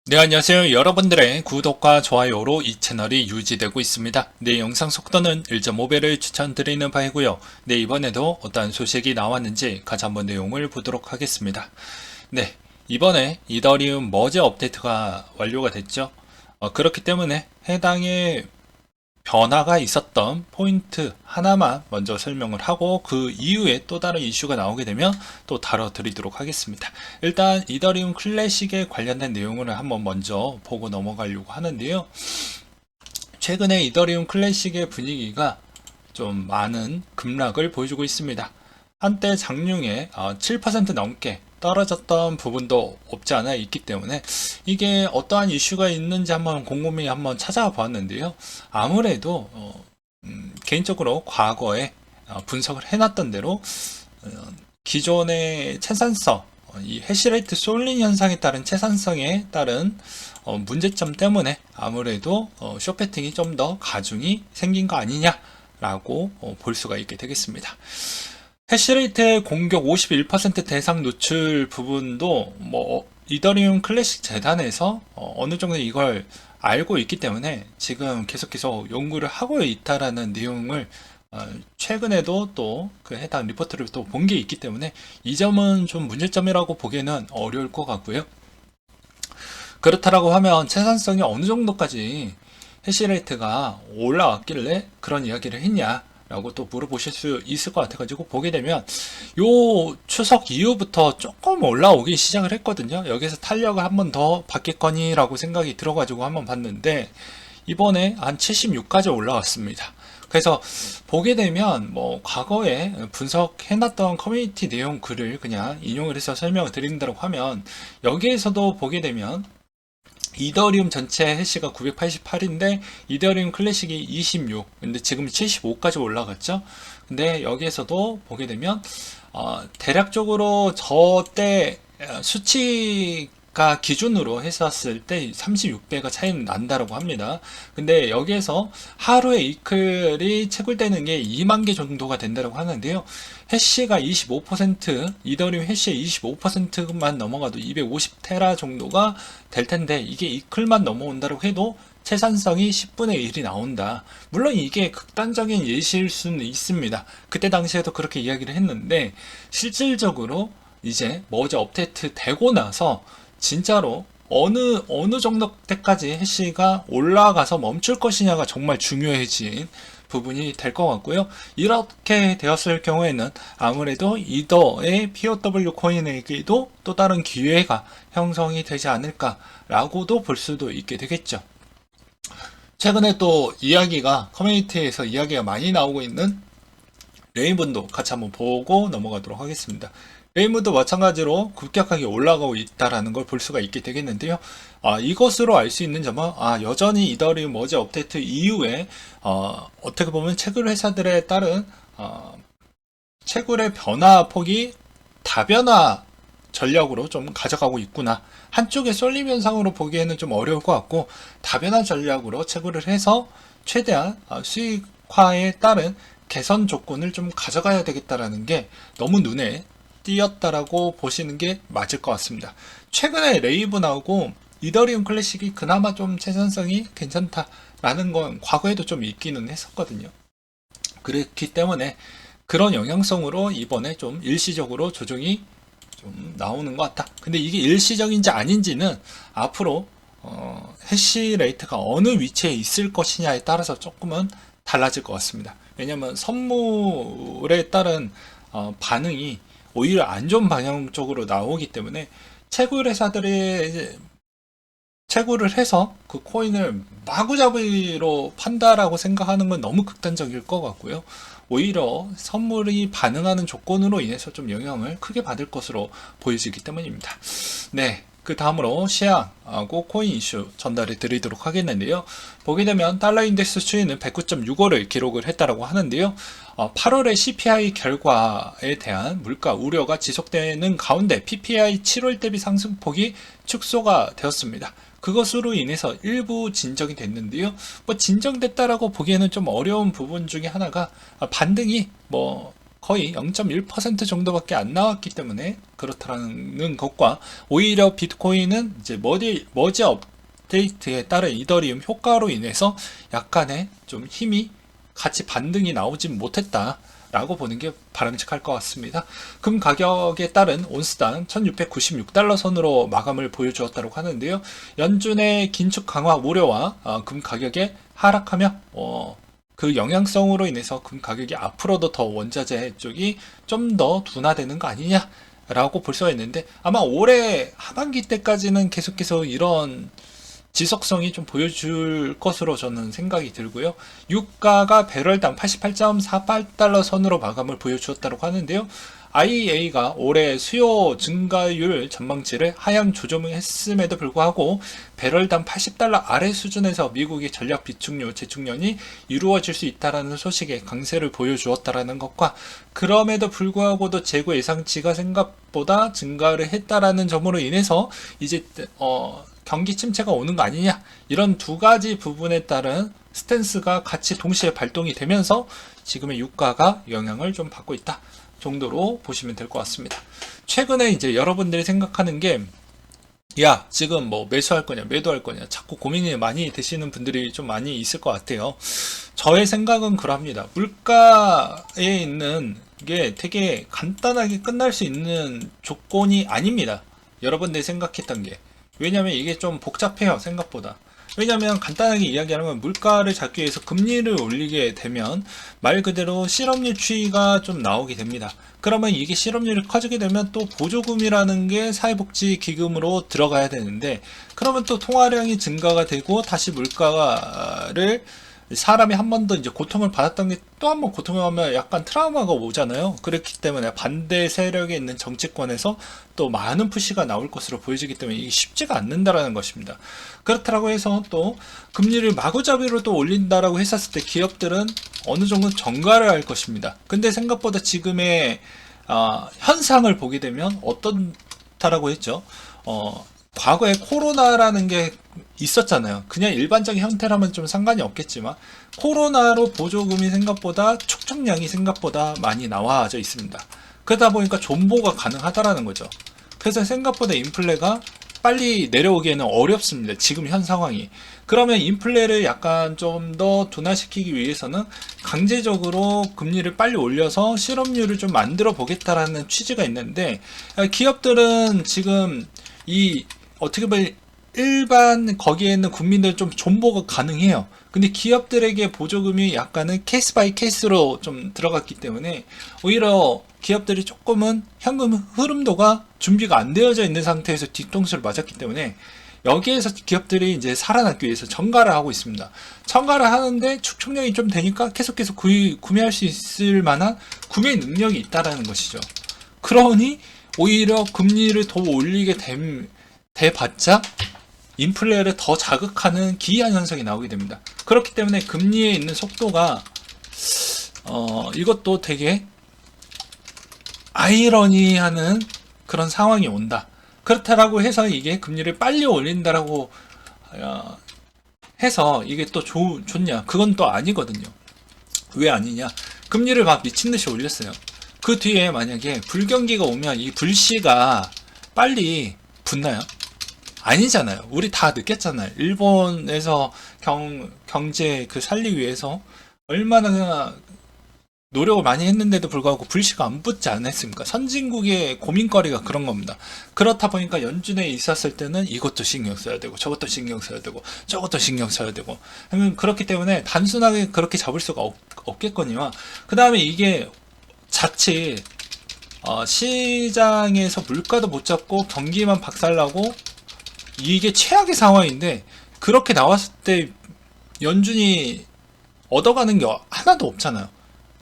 네, 안녕하세요. 여러분들의 구독과 좋아요로 이 채널이 유지되고 있습니다. 네, 영상 속도는 1.5배를 추천드리는 바이고요. 네, 이번에도 어떤 소식이 나왔는지 같이 한번 내용을 보도록 하겠습니다. 네, 이번에 이더리움 머지 업데이트가 완료가 됐죠. 그렇기 때문에 해당의 변화가 있었던 포인트 하나만 먼저 설명을 하고 그 이후에 또 다른 이슈가 나오게 되면 또 다뤄드리도록 하겠습니다. 일단 이더리움 클래식에 관련된 내용을 한번 먼저 보고 넘어가려고 하는데요. 최근에 이더리움 클래식의 분위기가 좀 많은 급락을 보여주고 있습니다. 한때 장중에 7% 넘게 떨어졌던 부분도 없지 않아 있기 때문에 이게 어떠한 이슈가 있는지 한번 곰곰이 한번 찾아보았는데요. 아무래도 개인적으로 과거에 분석을 해놨던 대로 어, 기존의 채산성, 이 해시레이트 솔링 현상에 따른 채산성에 따른 문제점 때문에 아무래도 쇼패팅이 좀 더 가중이 생긴 거 아니냐라고 볼 수가 있게 되겠습니다. 해시레이트의 공격 51% 대상 노출 부분도 이더리움 클래식 재단에서 어느 정도 이걸 알고 있기 때문에 지금 계속 연구를 하고 있다라는 내용을 최근에도 또 그 해당 리포트를 또 본 게 있기 때문에 이 점은 좀 문제점이라고 보기에는 어려울 것 같고요. 그렇다라고 하면 채산성이 어느 정도까지 해시레이트가 올라왔길래 그런 이야기를 했냐 라고 또 물어보실 수 있을 것 같아가지고 보게 되면 요 추석 이후부터 조금 올라오기 시작을 했거든요. 여기서 탄력을 한 번 더 받겠거니 라고 생각이 들어가지고 한번 봤는데 이번에 한 76까지 올라왔습니다. 그래서 보게 되면 과거에 분석해놨던 커뮤니티 내용 글을 그냥 인용을 해서 설명을 드린다고 하면 여기에서도 보게 되면 이더리움 전체 해시가 988인데 이더리움 클래식이 26, 근데 지금 75까지 올라갔죠. 근데 여기에서도 보게 되면 대략적으로 저때 수치가 기준으로 했었을 때 36배가 차이는 난다라고 합니다. 근데 여기에서 하루에 이클이 채굴되는 게 2만 개 정도가 된다고 하는데요. 해시가 25%, 이더리움 해시의 25%만 넘어가도 250테라 정도가 될 텐데 이게 이클만 넘어온다고 해도 채산성이 10분의 1이 나온다. 물론 이게 극단적인 예시일 수는 있습니다. 그때 당시에도 그렇게 이야기를 했는데 실질적으로 이제 머지 업데이트 되고 나서 진짜로 어느 정도 때까지 해시가 올라가서 멈출 것이냐가 정말 중요해진 부분이 될 것 같고요. 이렇게 되었을 경우에는 아무래도 이더의 POW 코인에게도 또 다른 기회가 형성이 되지 않을까라고도 볼 수도 있게 되겠죠. 최근에 또 커뮤니티에서 이야기가 많이 나오고 있는 레인분도 같이 한번 보고 넘어가도록 하겠습니다. 레인분도 마찬가지로 급격하게 올라가고 있다는 걸 볼 수가 있게 되겠는데요. 이것으로 알 수 있는 점은 여전히 이더리움 머지 업데이트 이후에 어떻게 보면 채굴 회사들에 따른 채굴의 변화 폭이 다변화 전략으로 좀 가져가고 있구나. 한쪽의 쏠림 현상으로 보기에는 좀 어려울 것 같고 다변화 전략으로 채굴을 해서 최대한 수익화에 따른 개선 조건을 좀 가져가야 되겠다라는 게 너무 눈에 띄었다라고 보시는 게 맞을 것 같습니다. 최근에 레이브 나오고 이더리움 클래식이 그나마 좀 채선성이 괜찮다라는 건 과거에도 좀 있기는 했었거든요. 그렇기 때문에 그런 영향성으로 이번에 좀 일시적으로 조정이 좀 나오는 것 같다. 근데 이게 일시적인지 아닌지는 앞으로 해시 레이트가 어느 위치에 있을 것이냐에 따라서 조금은 달라질 것 같습니다. 왜냐하면 선물에 따른 반응이 오히려 안 좋은 방향 쪽으로 나오기 때문에 채굴 회사들이 채굴을 해서 그 코인을 마구잡이로 판다라고 생각하는 건 너무 극단적일 것 같고요. 오히려 선물이 반응하는 조건으로 인해서 좀 영향을 크게 받을 것으로 보여지기 때문입니다. 네. 그 다음으로 시향하고 코인 이슈 전달해 드리도록 하겠는데요. 보게 되면 달러 인덱스 추이는 109.65를 기록을 했다라고 하는데요. 8월의 CPI 결과에 대한 물가 우려가 지속되는 가운데 PPI 7월 대비 상승폭이 축소가 되었습니다. 그것으로 인해서 일부 진정이 됐는데요. 진정됐다라고 보기에는 좀 어려운 부분 중에 하나가 반등이 거의 0.1% 정도밖에 안 나왔기 때문에 그렇다는 것과, 오히려 비트코인은 이제 머지 업데이트에 따른 이더리움 효과로 인해서 약간의 좀 힘이 같이 반등이 나오진 못했다 라고 보는 게 바람직할 것 같습니다. 금 가격에 따른 온스당 1696달러 선으로 마감을 보여주었다고 하는데요. 연준의 긴축 강화 우려와 금 가격에 하락하며 그 영향성으로 인해서 금 가격이 앞으로도 더 원자재 쪽이 좀 더 둔화되는 거 아니냐 라고 볼 수가 있는데, 아마 올해 하반기 때까지는 계속해서 이런 지속성이 좀 보여줄 것으로 저는 생각이 들고요. 유가가 배럴당 88.48달러 선으로 마감을 보여주었다고 하는데요. IEA가 올해 수요 증가율 전망치를 하향 조정했음에도 불구하고 배럴당 80달러 아래 수준에서 미국의 전략 비축료 재충전이 이루어질 수 있다는 소식에 강세를 보여주었다는 것과, 그럼에도 불구하고도 재고 예상치가 생각보다 증가를 했다라는 점으로 인해서 이제 경기 침체가 오는 거 아니냐, 이런 두 가지 부분에 따른 스탠스가 같이 동시에 발동이 되면서 지금의 유가가 영향을 좀 받고 있다 정도로 보시면 될 것 같습니다. 최근에 이제 여러분들이 생각하는 게, 야, 지금 뭐 매수할 거냐 매도할 거냐 자꾸 고민이 많이 되시는 분들이 좀 많이 있을 것 같아요. 저의 생각은 그럽니다. 물가에 있는 게 되게 간단하게 끝날 수 있는 조건이 아닙니다. 여러분들이 생각했던 게. 왜냐면 이게 좀 복잡해요, 생각보다. 왜냐면 간단하게 이야기하면, 물가를 잡기 위해서 금리를 올리게 되면 말 그대로 실업률 추이가 좀 나오게 됩니다. 그러면 이게 실업률이 커지게 되면 또 보조금이라는 게 사회복지기금으로 들어가야 되는데, 그러면 또 통화량이 증가가 되고 다시 물가를, 사람이 한 번 더 이제 고통을 받았던 게 또 한 번 고통을 하면 약간 트라우마가 오잖아요. 그렇기 때문에 반대 세력에 있는 정치권에서 또 많은 푸시가 나올 것으로 보여지기 때문에 이게 쉽지가 않는다라는 것입니다. 그렇다고 해서 또 금리를 마구잡이로 또 올린다라고 했었을 때 기업들은 어느 정도 정가를 할 것입니다. 근데 생각보다 지금의 현상을 보게 되면 어떻다라고 했죠? 과거에 코로나라는 게 있었잖아요. 그냥 일반적인 형태라면 좀 상관이 없겠지만, 코로나로 보조금이 생각보다 축적량이 생각보다 많이 나와져 있습니다. 그러다 보니까 존보가 가능하다라는 거죠. 그래서 생각보다 인플레가 빨리 내려오기에는 어렵습니다, 지금 현 상황이. 그러면 인플레를 약간 좀 더 둔화시키기 위해서는 강제적으로 금리를 빨리 올려서 실업률을 좀 만들어 보겠다라는 취지가 있는데, 기업들은 지금 어떻게 보면 일반 거기에 있는 국민들 좀 존버가 가능해요. 근데 기업들에게 보조금이 약간은 케이스 바이 케이스로 좀 들어갔기 때문에 오히려 기업들이 조금은 현금 흐름도가 준비가 안 되어져 있는 상태에서 뒤통수를 맞았기 때문에, 여기에서 기업들이 이제 살아남기 위해서 정가를 하고 있습니다. 정가를 하는데 축적량이 좀 되니까 계속해서 구매할 수 있을 만한 구매 능력이 있다라는 것이죠. 그러니 오히려 금리를 더 올리게 돼봤자 인플레를 더 자극하는 기이한 현상이 나오게 됩니다. 그렇기 때문에 금리에 있는 속도가 이것도 되게 아이러니하는 그런 상황이 온다. 그렇다라고 해서 이게 금리를 빨리 올린다라고 해서 이게 또 좋냐? 그건 또 아니거든요. 왜 아니냐? 금리를 막 미친듯이 올렸어요. 그 뒤에 만약에 불경기가 오면 이 불씨가 빨리 붙나요? 아니잖아요. 우리 다 느꼈잖아요. 일본에서 경제 살리기 위해서 얼마나 노력을 많이 했는데도 불구하고 불씨가 안 붙지 않았습니까? 선진국의 고민거리가 그런 겁니다. 그렇다 보니까 연준에 있었을 때는 이것도 신경 써야 되고 저것도 신경 써야 되고 저것도 신경 써야 되고, 그렇기 때문에 단순하게 그렇게 잡을 수가 없겠거니와, 그 다음에 이게 자칫 시장에서 물가도 못 잡고 경기만 박살나고 이게 최악의 상황인데, 그렇게 나왔을 때 연준이 얻어가는 게 하나도 없잖아요.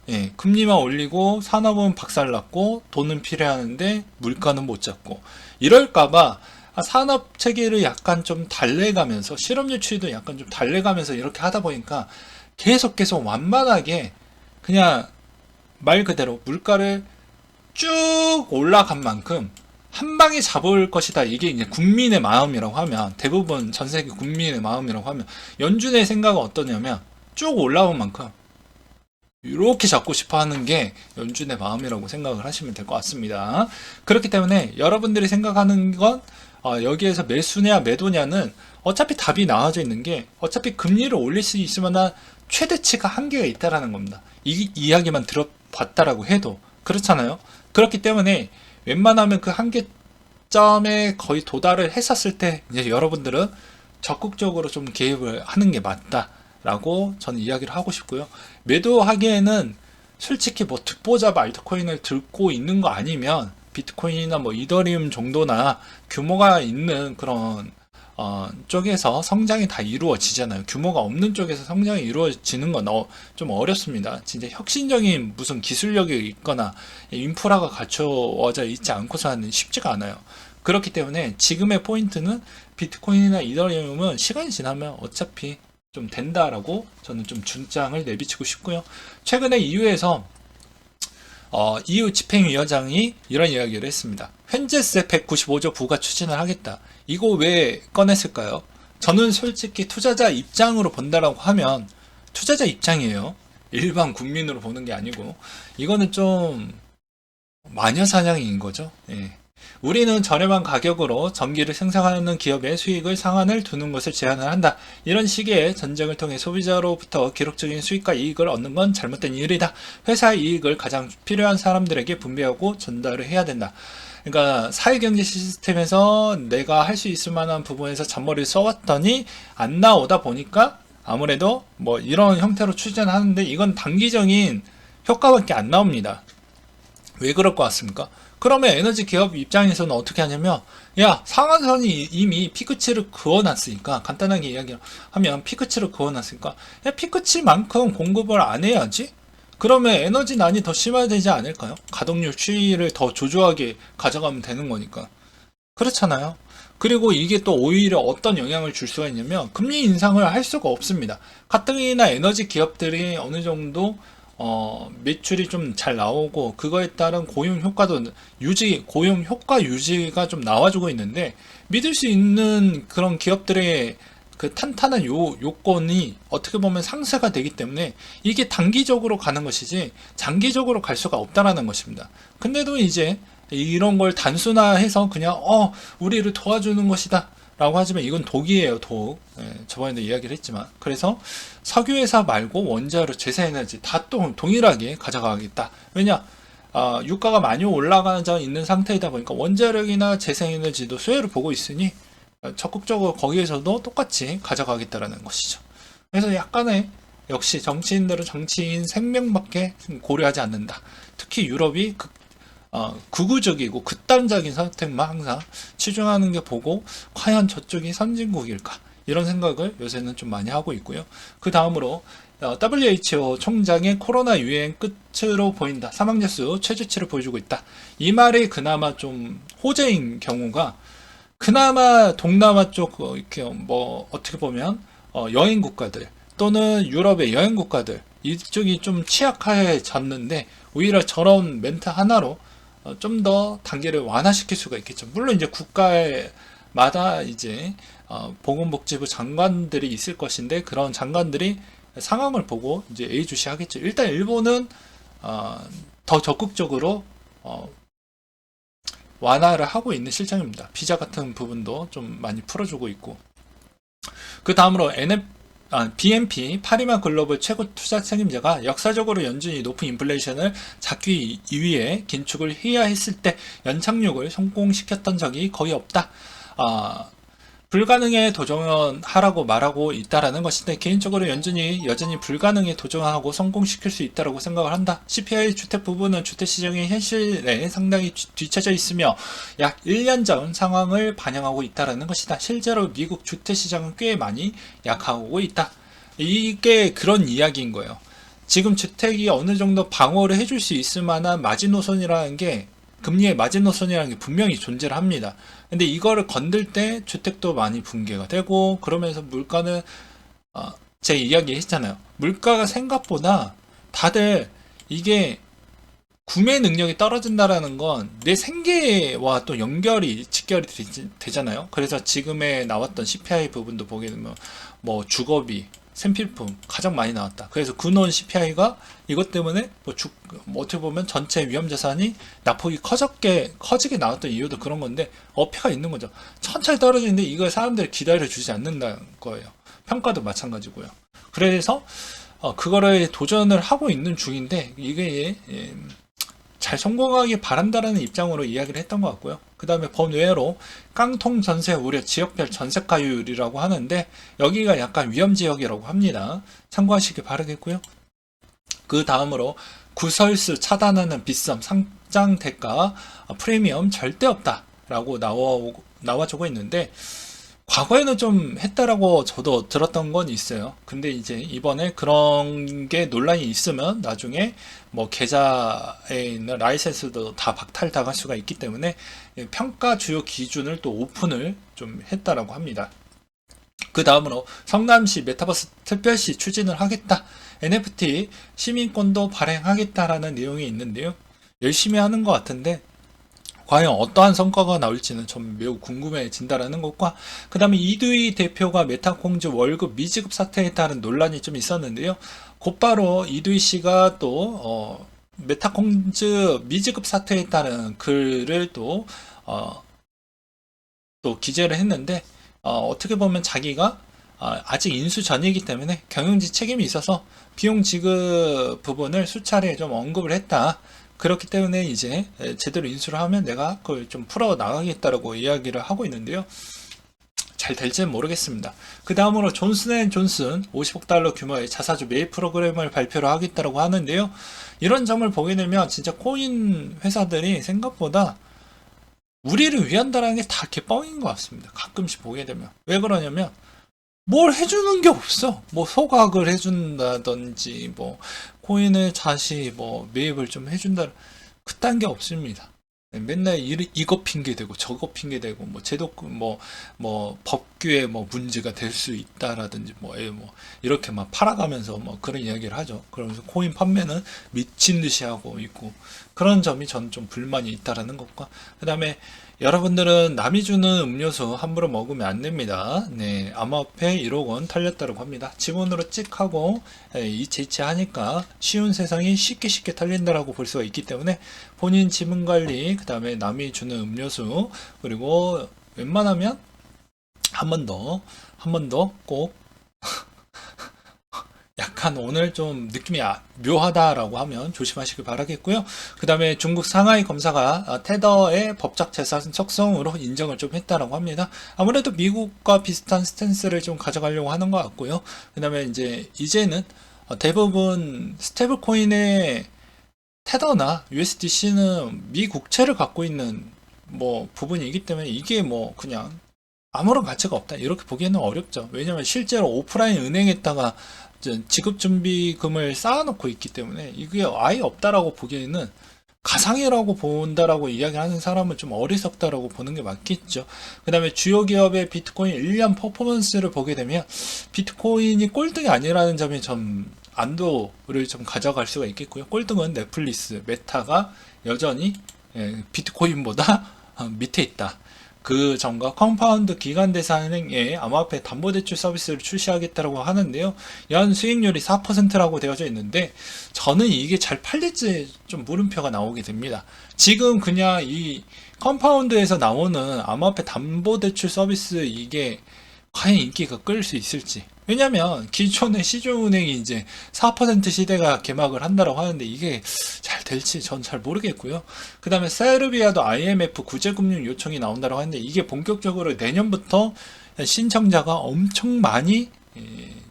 예, 금리만 올리고 산업은 박살났고 돈은 필요하는데 물가는 못 잡고, 이럴까봐 산업 체계를 약간 좀 달래가면서 실업률 추이도 약간 좀 달래가면서 이렇게 하다 보니까 계속 완만하게 그냥 말 그대로 물가를 쭉 올라간 만큼 한 방에 잡을 것이다. 이게 이제 국민의 마음이라고 하면, 대부분 전 세계 국민의 마음이라고 하면, 연준의 생각은 어떠냐면 쭉 올라온 만큼 이렇게 잡고 싶어 하는 게 연준의 마음이라고 생각을 하시면 될 것 같습니다. 그렇기 때문에 여러분들이 생각하는 건 여기에서 매수냐 매도냐는 어차피 답이 나와져 있는 게 어차피 금리를 올릴 수 있을 만한 최대치가 한계가 있다라는 겁니다. 이 이야기만 들어봤다라고 해도 그렇잖아요. 그렇기 때문에 웬만하면 그 한계점에 거의 도달을 했었을 때 이제 여러분들은 적극적으로 좀 개입을 하는 게 맞다라고 저는 이야기를 하고 싶고요. 매도하기에는 솔직히 뭐 듣보잡 알트코인을 들고 있는 거 아니면 비트코인이나 뭐 이더리움 정도나 규모가 있는 그런 쪽에서 성장이 다 이루어지잖아요. 규모가 없는 쪽에서 성장이 이루어지는 건 좀 어렵습니다. 진짜 혁신적인 무슨 기술력이 있거나 인프라가 갖춰져 있지 않고서는 쉽지가 않아요. 그렇기 때문에 지금의 포인트는 비트코인이나 이더리움은 시간이 지나면 어차피 좀 된다라고 저는 좀 주장을 내비치고 싶고요. 최근에 EU에서 EU 집행위원장이 이런 이야기를 했습니다. 현재세 195조 부과 추진을 하겠다. 이거 왜 꺼냈을까요? 저는 솔직히 투자자 입장으로 본다라고 하면 투자자 입장이에요. 일반 국민으로 보는 게 아니고 이거는 좀 마녀사냥인 거죠. 예. 우리는 저렴한 가격으로 전기를 생산하는 기업의 수익을 상한을 두는 것을 제한을 한다. 이런 식의 전쟁을 통해 소비자로부터 기록적인 수익과 이익을 얻는 건 잘못된 일이다. 회사의 이익을 가장 필요한 사람들에게 분배하고 전달을 해야 된다. 그러니까 사회경제 시스템에서 내가 할 수 있을 만한 부분에서 잔머리를 써왔더니 안 나오다 보니까 아무래도 뭐 이런 형태로 추진하는데 이건 단기적인 효과밖에 안 나옵니다. 왜 그럴 것 같습니까? 그러면 에너지 기업 입장에서는 어떻게 하냐면 야 상한선이 이미 피크치를 그어놨으니까 간단하게 이야기하면 피크치를 그어놨으니까 야 피크치만큼 공급을 안 해야지? 그러면 에너지난이 더 심화되지 않을까요? 가동률 추이를 더 조조하게 가져가면 되는 거니까 그렇잖아요. 그리고 이게 또 오히려 어떤 영향을 줄 수가 있냐면 금리 인상을 할 수가 없습니다. 가뜩이나 에너지 기업들이 어느 정도 매출이 좀 잘 나오고 그거에 따른 고용 효과도 고용 효과 유지가 좀 나와주고 있는데 믿을 수 있는 그런 기업들의 그 탄탄한 요건이 어떻게 보면 상쇄가 되기 때문에 이게 단기적으로 가는 것이지 장기적으로 갈 수가 없다라는 것입니다. 근데도 이제 이런 걸 단순화해서 그냥 우리를 도와주는 것이다 라고 하지만 이건 독이에요. 독. 저번에도 이야기를 했지만 그래서 석유회사 말고 원자로 재생에너지 다 또 동일하게 가져가겠다. 왜냐 유가가 많이 올라가져 있는 상태이다 보니까 원자력이나 재생에너지도 수혜를 보고 있으니 적극적으로 거기에서도 똑같이 가져가겠다라는 것이죠. 그래서 약간의 역시 정치인들은 정치인 생명밖에 고려하지 않는다. 특히 유럽이 극우적이고 극단적인 선택만 항상 치중하는 게 보고 과연 저쪽이 선진국일까 이런 생각을 요새는 좀 많이 하고 있고요. 그 다음으로 WHO 총장의 코로나 유행 끝으로 보인다. 사망자 수 최저치를 보여주고 있다. 이 말이 그나마 좀 호재인 경우가 그나마 동남아 쪽 이렇게 뭐 어떻게 보면 여행 국가들 또는 유럽의 여행 국가들 이쪽이 좀 취약해졌는데 오히려 저런 멘트 하나로 좀 더 단계를 완화시킬 수가 있겠죠. 물론 이제 국가마다 이제 보건복지부 장관들이 있을 것인데 그런 장관들이 상황을 보고 이제 예의주시하겠죠. 일단 일본은 더 적극적으로 완화를 하고 있는 실정입니다. 비자 같은 부분도 좀 많이 풀어주고 있고 그 다음으로 BNP 파리마 글로벌 최고 투자 책임자가 역사적으로 연준이 높은 인플레이션을 잡기 위해 긴축을 해야 했을 때 연착륙을 성공시켰던 적이 거의 없다. 불가능에 도전하라고 말하고 있다라는 것인데 개인적으로 연준이 여전히 불가능에 도전하고 성공시킬 수 있다고 생각을 한다. CPI 주택 부분은 주택시장의 현실에 상당히 뒤처져 있으며 약 1년 전 상황을 반영하고 있다라는 것이다. 실제로 미국 주택시장은 꽤 많이 약하고 있다. 이게 그런 이야기인 거예요. 지금 주택이 어느 정도 방어를 해줄 수 있을 만한 마지노선이라는 게 금리의 마지노선이라는 게 분명히 존재를 합니다. 근데 이거를 건들 때 주택도 많이 붕괴가 되고 그러면서 물가는 제가 이야기 했잖아요. 물가가 생각보다 다들 이게 구매 능력이 떨어진다라는 건 내 생계와 또 직결이 되잖아요. 그래서 지금에 나왔던 CPI 부분도 보게 되면 뭐 주거비 생필품 가장 많이 나왔다. 그래서 근원 CPI가 이것 때문에 뭐 어떻게 보면 전체 위험자산이 낙폭이 커지게 나왔던 이유도 그런 건데 어폐가 있는 거죠. 천천히 떨어지는데 이걸 사람들이 기다려주지 않는다는 거예요. 평가도 마찬가지고요. 그래서 그거를 도전을 하고 있는 중인데 이게 잘 성공하길 바란다라는 입장으로 이야기를 했던 것 같고요. 그 다음에 번외로 깡통 전세 우려 지역별 전세가율이라고 하는데 여기가 약간 위험지역이라고 합니다. 참고하시기 바라겠고요. 그 다음으로 구설수 차단하는 빗썸 상장 대가 프리미엄 절대 없다 라고 나와주고 있는데 과거에는 좀 했다라고 저도 들었던 건 있어요. 근데 이제 이번에 그런 게 논란이 있으면 나중에 뭐 계좌에 있는 라이센스도 다 박탈당할 수가 있기 때문에 평가 주요 기준을 또 오픈을 좀 했다라고 합니다. 그 다음으로 성남시 메타버스 특별시 추진을 하겠다. NFT 시민권도 발행하겠다라는 내용이 있는데요. 열심히 하는 것 같은데 과연 어떠한 성과가 나올지는 좀 매우 궁금해진다라는 것과 그 다음에 이두희 대표가 메타콩즈 월급 미지급 사태에 따른 논란이 좀 있었는데요. 곧바로 이두희 씨가 또 메타콩즈 미지급 사태에 따른 글을 또 기재를 했는데 어떻게 보면 자기가 아직 인수 전이기 때문에 경영지 책임이 있어서 비용 지급 부분을 수차례 좀 언급을 했다. 그렇기 때문에 이제 제대로 인수를 하면 내가 그걸 좀 풀어 나가겠다라고 이야기를 하고 있는데요. 잘 될지는 모르겠습니다. 그 다음으로 존슨앤존슨 50억 달러 규모의 자사주 매입 프로그램을 발표를 하겠다라고 하는데요. 이런 점을 보게 되면 진짜 코인 회사들이 생각보다 우리를 위한다라는 게 다 개뻥인 것 같습니다. 가끔씩 보게 되면. 왜 그러냐면 뭘 해주는 게 없어. 뭐 소각을 해준다든지 뭐 코인을 다시 뭐 매입을 좀 해준다. 그딴 게 없습니다. 맨날 이거 핑계대고 저거 핑계대고 뭐 제도권 뭐 법규에 뭐 문제가 될 수 있다라든지 뭐 이렇게 막 팔아가면서 뭐 그런 이야기를 하죠. 그러면서 코인 판매는 미친 듯이 하고 있고 그런 점이 저는 좀 불만이 있다라는 것과 그 다음에 여러분들은 남이 주는 음료수 함부로 먹으면 안 됩니다. 네, 암호화폐 1억 원 털렸다고 합니다. 지문으로 찍 하고 이체이체 하니까 쉬운 세상이 쉽게 털린다라고 볼 수가 있기 때문에 본인 지문 관리, 그 다음에 남이 주는 음료수, 그리고 웬만하면 한 번 더 꼭 약간 오늘 좀 느낌이 묘하다라고 하면 조심하시길 바라겠고요. 그 다음에 중국 상하이 검사가 테더의 법적 재산 속성으로 인정을 좀 했다라고 합니다. 아무래도 미국과 비슷한 스탠스를 좀 가져가려고 하는 것 같고요. 그 다음에 이제는 대부분 스테이블 코인의 테더나 USDC는 미 국채를 갖고 있는 뭐 부분이기 때문에 이게 뭐 그냥 아무런 가치가 없다 이렇게 보기에는 어렵죠. 왜냐하면 실제로 오프라인 은행에다가 지급준비금을 쌓아놓고 있기 때문에 이게 아예 없다라고 보기에는 가상이라고 본다라고 이야기하는 사람은 좀 어리석다라고 보는 게 맞겠죠. 그 다음에 주요 기업의 비트코인 1년 퍼포먼스를 보게 되면 비트코인이 꼴등이 아니라는 점이 좀 안도를 좀 가져갈 수가 있겠고요. 꼴등은 넷플릭스, 메타가 여전히 비트코인보다 밑에 있다. 그 점과 컴파운드 기간대산행의 암호화폐 담보대출 서비스를 출시하겠다고 하는데요. 연 수익률이 4%라고 되어져 있는데 저는 이게 잘 팔릴지 좀 물음표가 나오게 됩니다. 지금 그냥 이 컴파운드에서 나오는 암호화폐 담보대출 서비스 이게 과연 인기가 끌 수 있을지. 왜냐면 기존의 시중은행이 이제 4% 시대가 개막을 한다고 하는데 이게 잘 될지 전 잘 모르겠고요. 그 다음에 세르비아도 IMF 구제금융 요청이 나온다고 하는데 이게 본격적으로 내년부터 신청자가 엄청 많이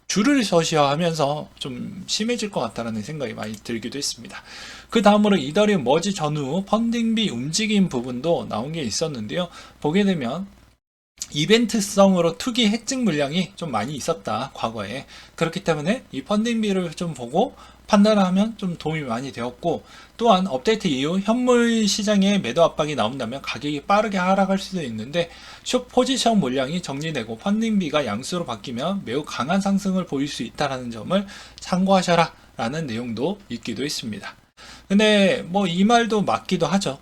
줄을 서셔야 하면서 좀 심해질 것 같다는 생각이 많이 들기도 했습니다. 그 다음으로 이더리움 머지 전후 펀딩비 움직임 부분도 나온 게 있었는데요. 보게 되면 이벤트성으로 투기 획득 물량이 좀 많이 있었다 과거에. 그렇기 때문에 이 펀딩비를 좀 보고 판단을 하면 좀 도움이 많이 되었고, 또한 업데이트 이후 현물 시장에 매도 압박이 나온다면 가격이 빠르게 하락할 수도 있는데 숏 포지션 물량이 정리되고 펀딩비가 양수로 바뀌면 매우 강한 상승을 보일 수 있다는 점을 참고하셔라 라는 내용도 있기도 했습니다. 근데 뭐 이 말도 맞기도 하죠.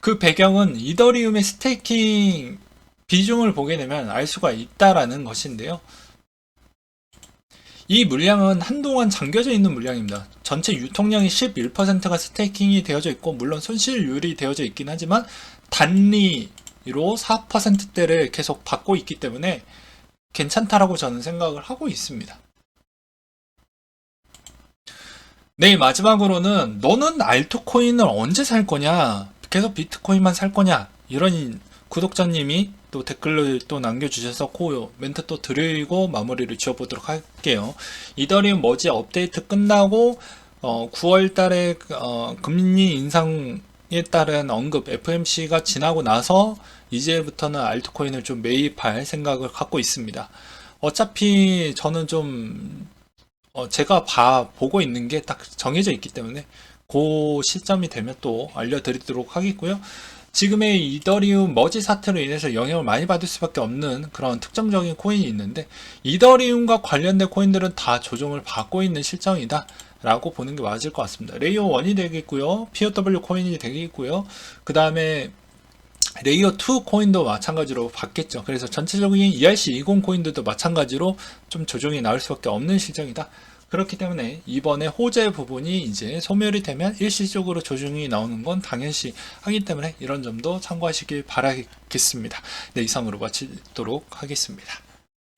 그 배경은 이더리움의 스테이킹 비중을 보게 되면 알 수가 있다라는 것인데요. 이 물량은 한동안 잠겨져 있는 물량입니다. 전체 유통량의 11%가 스테이킹이 되어져 있고, 물론 손실률이 되어져 있긴 하지만 단리로 4%대를 계속 받고 있기 때문에 괜찮다라고 저는 생각을 하고 있습니다. 네, 마지막으로는 너는 알트코인을 언제 살 거냐? 계속 비트코인만 살 거냐? 이런 구독자님이 또 댓글을 또 남겨주셔서 그 멘트 또 드리고 마무리를 지어보도록 할게요. 이더리움 머지 업데이트 끝나고 9월 달에 금리 인상에 따른 언급 FMC가 지나고 나서 이제부터는 알트코인을 좀 매입할 생각을 갖고 있습니다. 어차피 저는 좀 제가 보고 있는 게 딱 정해져 있기 때문에 그 시점이 되면 또 알려드리도록 하겠고요. 지금의 이더리움 머지 사태로 인해서 영향을 많이 받을 수밖에 없는 그런 특정적인 코인이 있는데, 이더리움과 관련된 코인들은 다 조정을 받고 있는 실정이다 라고 보는 게 맞을 것 같습니다. 레이어 1이 되겠고요, POW 코인이 되겠고요, 그 다음에 레이어 2 코인도 마찬가지로 받겠죠. 그래서 전체적인 ERC20 코인들도 마찬가지로 좀 조정이 나올 수밖에 없는 실정이다. 그렇기 때문에 이번에 호재 부분이 이제 소멸이 되면 일시적으로 조정이 나오는 건 당연시 하기 때문에 이런 점도 참고하시길 바라겠습니다. 네, 이상으로 마치도록 하겠습니다.